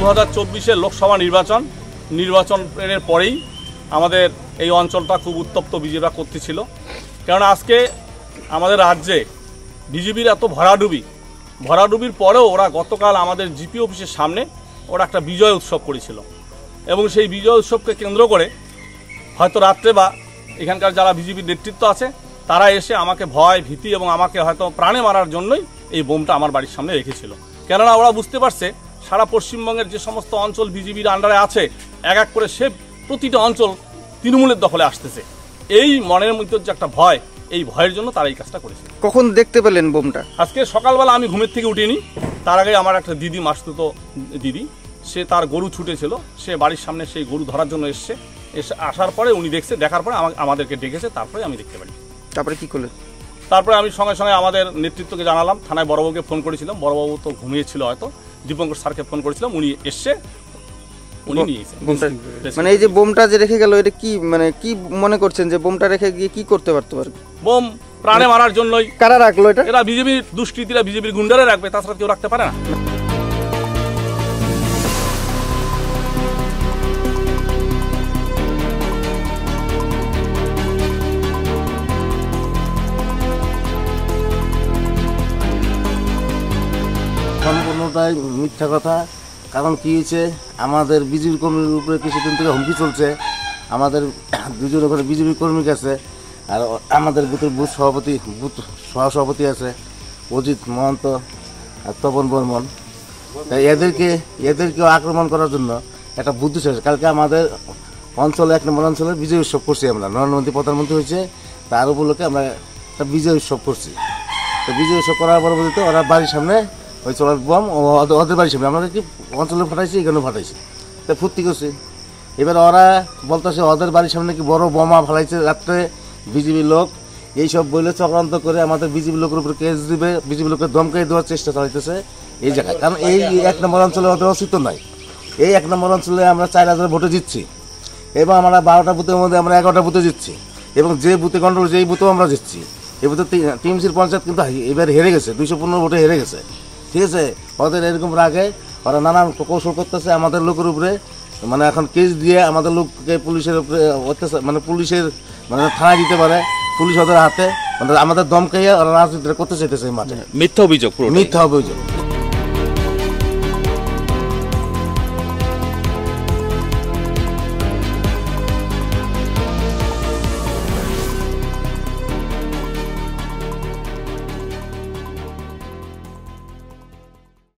2024-এর লোকসভা নির্বাচনের পরেই আমাদের এই অঞ্চলটা খুব উত্তপ্ত বিজেপিরা করতেছিল। কারণ আজকে আমাদের রাজ্যে বিজেপির এত ভরাডুবির পরেও ওরা গতকাল আমাদের জিপি অফিসের সামনে ওরা একটা বিজয় উৎসব করেছিল এবং সেই বিজয় উৎসবকে কেন্দ্র করে হয়তো রাত্রে বা এখানকার যারা বিজেপির নেতৃত্ব আছে তারা এসে আমাকে ভয় ভীতি এবং আমাকে হয়তো প্রাণে মারার জন্যই এই বোমটা আমার বাড়ির সামনে রেখেছিল। কেননা ওরা বুঝতে পারছে সারা পশ্চিমবঙ্গের যে সমস্ত অঞ্চল বিজেপির আন্ডারে আছে এক এক করে সে প্রতিটা অঞ্চল তৃণমূলের দখলে আসতেছে। এই মনের মধ্যে যে একটা ভয়, এই ভয়ের জন্য তারা এই কাজটা করেছে। কখন দেখতে পেলেন বোমটা? আজকে সকালবেলা আমি ঘুমের থেকে উঠিনি, তার আগে আমার একটা দিদি, মাসতুতো দিদি, সে তার গরু ছুটেছিল, সে বাড়ির সামনে সেই গরু ধরার জন্য এসে আসার পরে উনি দেখার পরে আমাদেরকে ডেকেছে, তারপরে আমি দেখতে পারি। তারপরে কি করলেন? তারপরে আমি সঙ্গে সঙ্গে আমাদের নেতৃত্বকে জানালাম, থানায় বড়বাবুকে ফোন করেছিলাম, বড়বাবু তো ঘুমিয়েছিল হয়তো, দীপঙ্কর স্যারকে ফোন করেছিলাম, উনি এসে উনি নিয়েছেন। মানে এই যে বোমটা যে রেখে গেল, এটা কি মানে কি মনে করছেন যে বোমটা রেখে গিয়ে কি করতে পারতো? বোম প্রাণে মারার জন্যই। কারা রাখলো এটা? এরা বিজেপির দুষ্কৃতীরা, বিজেপির গুন্ডারা রাখবে, তাছাড়া কেউ রাখতে পারে না। সম্পূর্ণটাই মিথ্যা কথা। কারণ কি হয়েছে, আমাদের বিজেপি কর্মীর উপরে কিছুদিন থেকে হুমকি চলছে। আমাদের দুজন ওখানে বিজেপি কর্মী আছে, আর আমাদের বুথের বুথ সহসভাপতি আছে অজিত মহন্ত আর তপন বর্মন। তাই এদেরকেও আক্রমণ করার জন্য একটা বুদ্ধি ছিল। কালকে আমাদের অঞ্চলে 1 নম্বর অঞ্চলে বিজয় উৎসব করছি আমরা, নরেন্দ্র মোদী প্রধানমন্ত্রী হয়েছে, তার উপলক্ষে আমরা একটা বিজয় উৎসব করছি। তো বিজয় উৎসব করার পরবর্তীতে ওরা বাড়ির সামনে ওই চলার বম ওদের বাড়ির সামনে আমরা কি অঞ্চলে ফাটাইছি, এখানেও ফাটাইছি, তাই ফুর্তি করছি। এবার ওরা বলতেছে ওদের বাড়ির সামনে কি বড় বোমা ফালাইছে রাত্রে বিজেপির লোক, এইসব বলে চক্রান্ত করে আমাদের বিজেপি লোকের উপরে কেস দিবে, বিজেপি লোকের দমকাই দেওয়ার চেষ্টা চালাইতেছে এই জায়গায়। কারণ এই 1 নম্বর অঞ্চলে ওদের অস্তিত্ব নাই। এই 1 নম্বর অঞ্চলে আমরা 4000 ভোটে জিতছি এবং আমরা 12টা বুথের মধ্যে আমরা 11টা বুথে জিতছি এবং যে বুথে কন্ট্রোল যেই বুথেও আমরা জিতছি। এই বুথে টিএমসির পঞ্চায়েত কিন্তু এবার হেরে গেছে, 215 ভোটে হেরে গেছে। ঠিক আছে, ওদের এরকম রাগে ওরা নানান কৌশল করতেছে আমাদের লোকের উপরে। মানে এখন কেস দিয়ে আমাদের লোককে পুলিশের উপরে অত্যাচার, মানে পুলিশের মানে থানায় দিতে পারে, পুলিশ ওদের হাতে, মানে আমাদের দমকাইয়া ওরা রাজনীতি করতে চাইতেছে মাঠে। মিথ্যা অভিযোগ।